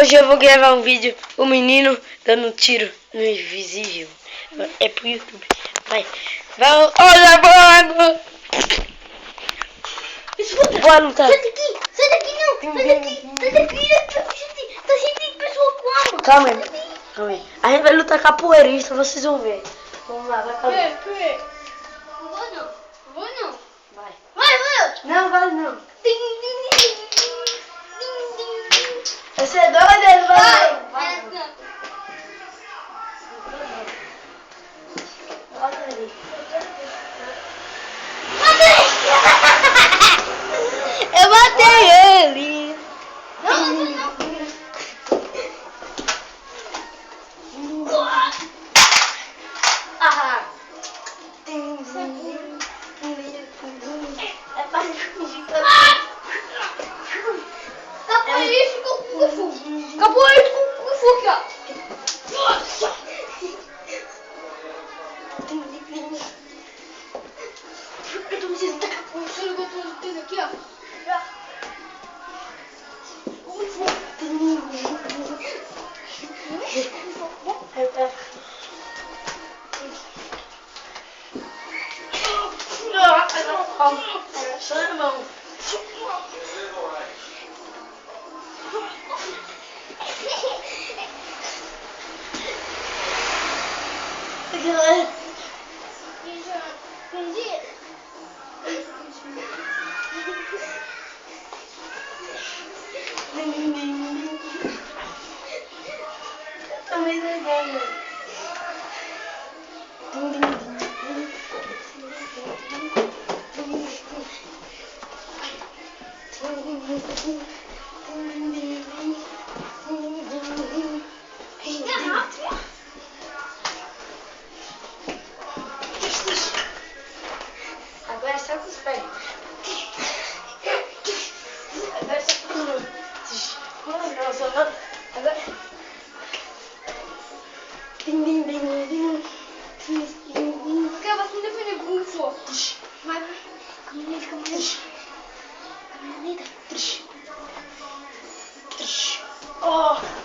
Hoje eu vou gravar um vídeo, o menino dando um tiro no invisível. É pro YouTube. Vai. Olha, bora! Escuta! Bora lutar. Sai daqui! Sai daqui não! Sai daqui! Sai daqui! Tá cheio de pessoa com arma! Calma aí. Calma aí. A gente vai lutar capoeirista, vocês vão ver. Vamos lá, vai pra lá. Peraí. Não vou não. Não vou não. Vai. Vai! Não, vai não. Ding, ding, ding, ding. Você é doido? Ele vai. Vai! Não. Bota ali. Eu matei ele. Não. Ah. É pra Capoeirista com Kung Fu. Capoeirista com Kung Fu aqui, ó. Nossa! Eu tô me sentindo capoeira que eu tô tendo aqui, ó. Kung Fu. Só na mão. Também legal. Agora é só com os pés. Agora é só com os pés. Agora. Porque eu vou me defender com Kung Fu. Vai. Caminhada. Oh!